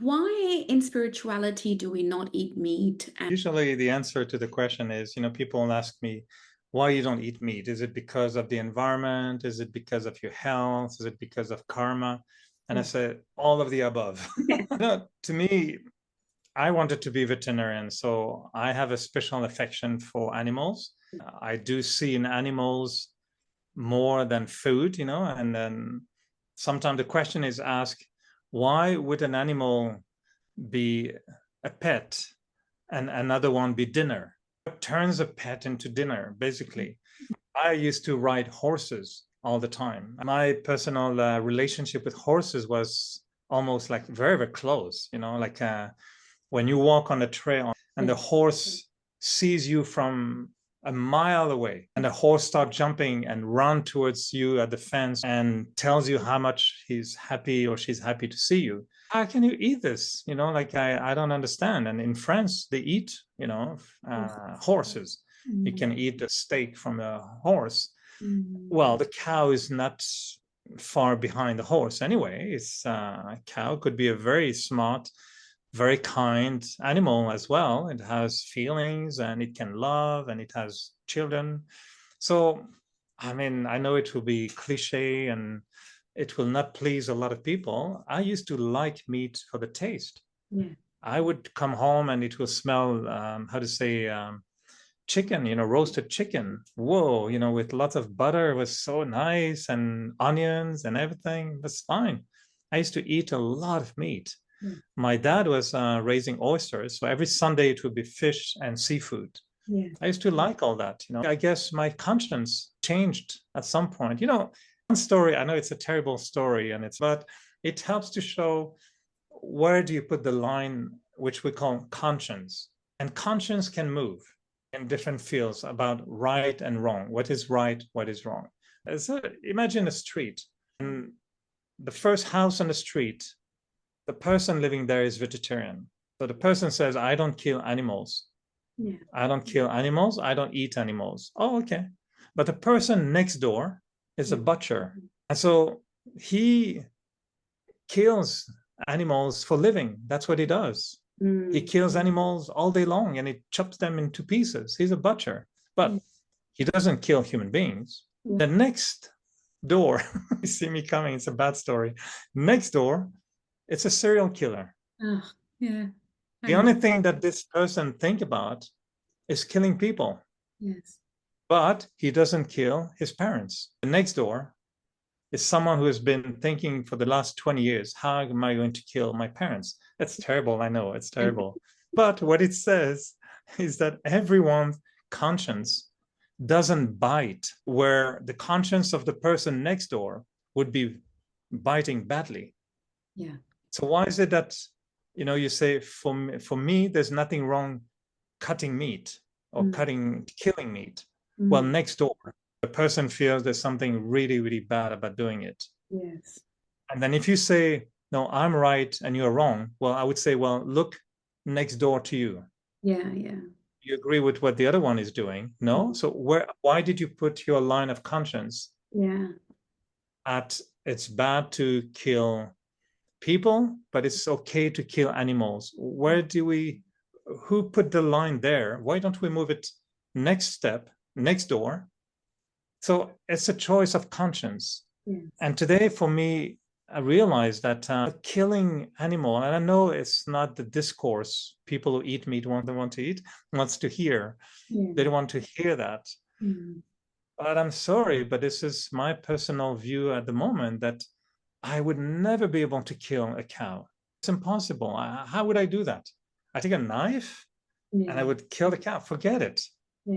Why in spirituality do we not eat meat? And Usually the answer to the question is, people ask me why you don't eat meat. Is it because of the environment? Is it because of your health? Is it because of karma? And I say all of the above. To me, I wanted to be veterinarian, so I have a special affection for animals. I do see in animals more than food, and then sometimes the question is asked, why would an animal be a pet and another one be dinner? What turns a pet into dinner, basically? I used to ride horses all the time. My personal relationship with horses was almost like very, very close, like when you walk on a trail and the horse sees you from a mile away and the horse starts jumping and run towards you at the fence and tells you how much he's happy or she's happy to see you. How can you eat this? I don't understand. And in France, they eat, horses. You can eat a steak from a horse. Well, the cow is not far behind the horse anyway. It's a cow could be a very smart, very kind animal as well. It has feelings and it can love and it has children. So, I know it will be cliche and it will not please a lot of people. I used to like meat for the taste. yeah. I would come home and it will smell, chicken, roasted chicken. Whoa, with lots of butter. It was so nice, and onions and everything. That's fine. I used to eat a lot of meat. My dad was raising oysters, so every Sunday it would be fish and seafood. I used to like all that. I guess my conscience changed at some point. One story, I know it's a terrible story, but it helps to show where do you put the line, which we call conscience. And conscience can move in different fields about right and wrong. What is right? What is wrong? So imagine a street, and the first house on the street, the person living there is vegetarian. So the person says, I don't kill animals. I don't kill animals. I don't eat animals. Oh, okay. But the person next door is a butcher. And so he kills animals for living. That's what he does. He kills animals all day long and he chops them into pieces. He's a butcher, but he doesn't kill human beings. The next door, you see me coming, it's a bad story. Next door, it's a serial killer. The only thing that this person think about is killing people. Yes. But he doesn't kill his parents. The next door is someone who has been thinking for the last 20 years, how am I going to kill my parents? That's terrible. I know it's terrible. But what it says is that everyone's conscience doesn't bite where the conscience of the person next door would be biting badly. Yeah. So why is it that, you say, for me, there's nothing wrong cutting meat or killing meat. Well, next door, the person feels there's something really, really bad about doing it. Yes. And then if you say, no, I'm right and you're wrong, well, I would say, well, look next door to you. Yeah. You agree with what the other one is doing? No? So why did you put your line of conscience at it's bad to kill people, but it's okay to kill animals? Who put the line there? Why don't we move it next door? So it's a choice of conscience. And today, for me, I realized that killing animal, and I know it's not the discourse people who eat meat wants to hear. They don't want to hear that. But I'm sorry, but this is my personal view at the moment that I would never be able to kill a cow. It's impossible. How would I do that? I take a knife and I would kill the cow. Forget it.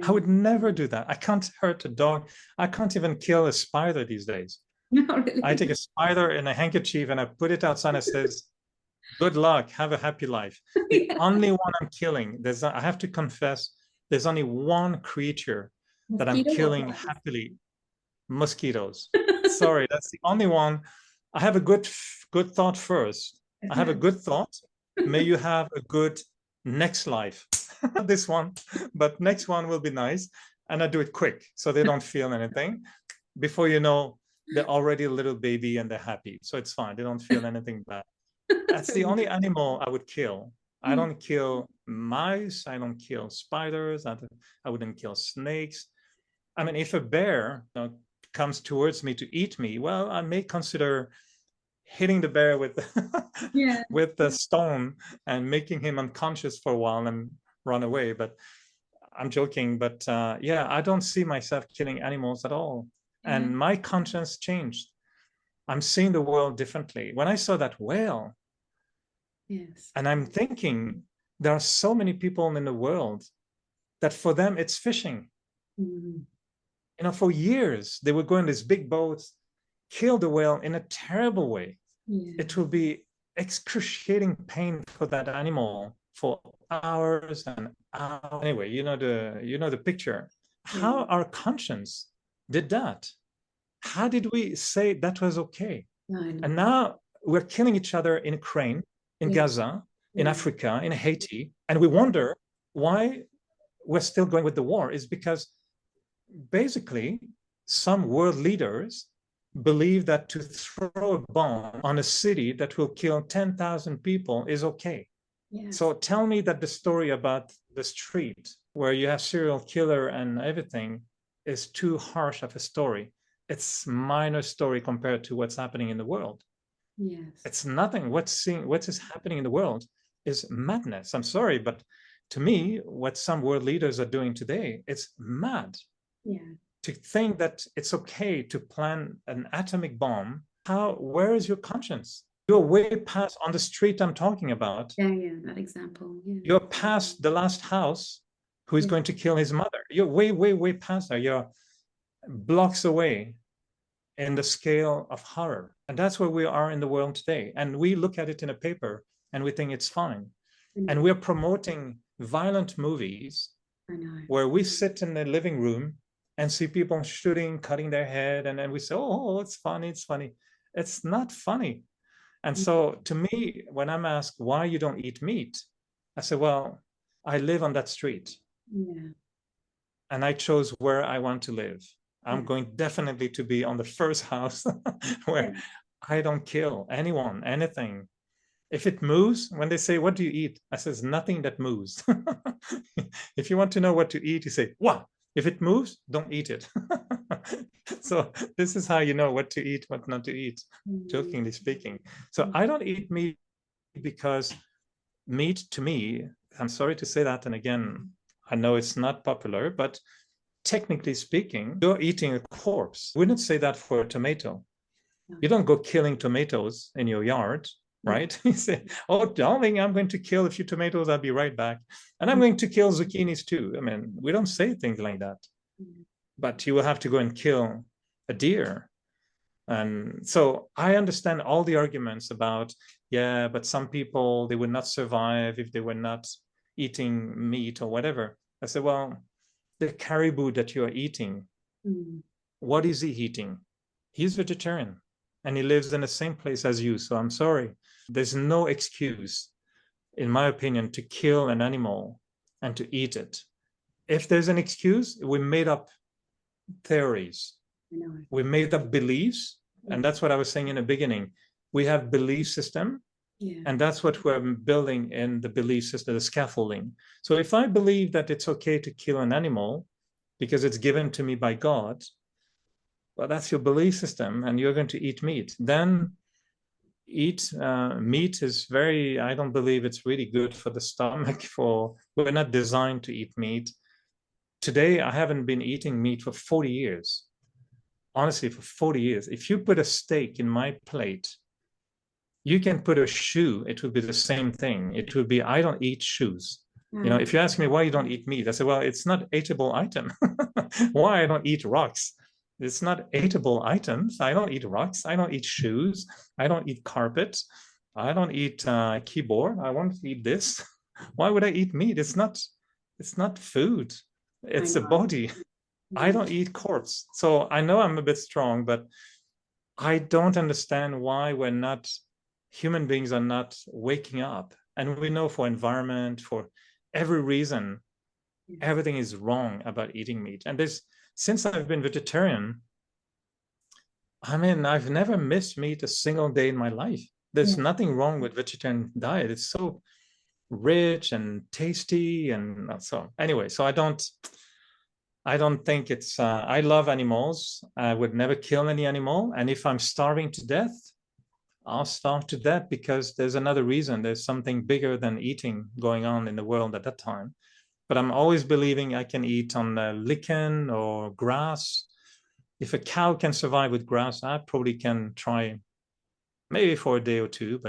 I would never do that. I can't hurt a dog. I can't even kill a spider these days. No, really? I take a spider in a handkerchief and I put it outside and says, good luck, have a happy life. The only one I'm killing, I have to confess, there's only one creature that I'm killing happily. Mosquitoes. Sorry, that's the only one. I have a good thought first. I have a good thought. May you have a good next life. Not this one, but next one will be nice. And I do it quick so they don't feel anything. Before you know, they're already a little baby and they're happy. So it's fine. They don't feel anything bad. That's the only animal I would kill. I don't kill mice. I don't kill spiders. I wouldn't kill snakes. I mean, if a bear, comes towards me to eat me, well, I may consider hitting the bear with Yeah. with the stone and making him unconscious for a while and run away. But I'm joking. But yeah, I don't see myself killing animals at all. Yeah. And my conscience changed. I'm seeing the world differently. When I saw that whale, Yes. and I'm thinking, there are so many people in the world that for them it's fishing. Mm. You know, for years they would go in these big boats, kill the whale in a terrible way. Yeah. It will be excruciating pain for that animal for hours and hours. Anyway, you know the picture. How Yeah. our conscience did that? How did we say that was okay? I know. And now we're killing each other in Ukraine, in Yeah. Gaza, in Yeah. Africa, in Haiti, and we wonder why we're still going with the war. Is because basically some world leaders believe that to throw a bomb on a city that will kill 10,000 people is okay. Yes. So tell me that the story about the street where you have serial killer and everything is too harsh of a story. It's minor story compared to what's happening in the world. Yes. It's nothing. What is happening in the world is madness. I'm sorry, but to me, what some world leaders are doing today, it's mad. Yeah. To think that it's okay to plan an atomic bomb, where is your conscience? You're way past on the street I'm talking about. Yeah, yeah, that example. Yeah. You're past the last house who is going to kill his mother. You're way, way, way past there. You're blocks away in the scale of horror. And that's where we are in the world today. And we look at it in a paper and we think it's fine. And we're promoting violent movies I know. where we sit in the living room and see people shooting, cutting their head, and then we say, oh, it's funny, it's funny. It's not funny. And so to me, when I'm asked why you don't eat meat, I say, well, I live on that street. Yeah. And I chose where I want to live. I'm going definitely to be on the first house where I don't kill anyone, anything. If it moves, when they say, what do you eat? I says, nothing that moves. If you want to know what to eat, you say, what? If it moves, don't eat it. So this is how you know what to eat, what not to eat, jokingly speaking. So I don't eat meat because meat to me, I'm sorry to say that, and again, I know it's not popular, but technically speaking, you're eating a corpse. We wouldn't say that for a tomato. You don't go killing tomatoes in your yard, right? You say, oh, darling, I'm going to kill a few tomatoes. I'll be right back. And I'm going to kill zucchinis too. I mean, we don't say things like that. But you will have to go and kill a deer. And so I understand all the arguments about, yeah, but some people, they would not survive if they were not eating meat or whatever. I said, well, the caribou that you are eating, what is he eating? He's vegetarian and he lives in the same place as you. So I'm sorry. There's no excuse, in my opinion, to kill an animal and to eat it. If there's an excuse, we made up theories. We made up beliefs. And that's what I was saying in the beginning. We have belief system. And that's what we're building in the belief system, the scaffolding. So if I believe that it's okay to kill an animal because it's given to me by God, well, that's your belief system, and you're going to eat meat. Then eat meat is very, I don't believe it's really good for the stomach. We're not designed to eat meat. Today, I haven't been eating meat for 40 years. Honestly, for 40 years. If you put a steak in my plate, you can put a shoe, it would be the same thing. It would be, I don't eat shoes. You know, if you ask me why you don't eat meat, I say, well, it's not eatable item. Why I don't eat rocks? It's not eatable items. I don't eat rocks. I don't eat shoes. I don't eat carpet. I don't eat keyboard. I want to eat this. Why would I eat meat? It's not food. It's a body. I don't eat corpse. So I know I'm a bit strong, but I don't understand why human beings are not waking up. And we know for environment, for every reason, everything is wrong about eating meat. And since I've been vegetarian, I mean, I've never missed meat a single day in my life. There's Yeah. nothing wrong with vegetarian diet. It's so rich and tasty, and so anyway, so I don't think it's I love animals. I would never kill any animal, and if I'm starving to death, I'll starve to death, because there's another reason. There's something bigger than eating going on in the world at that time. But I'm always believing I can eat on lichen or grass. If a cow can survive with grass, I probably can try, maybe for a day or two. But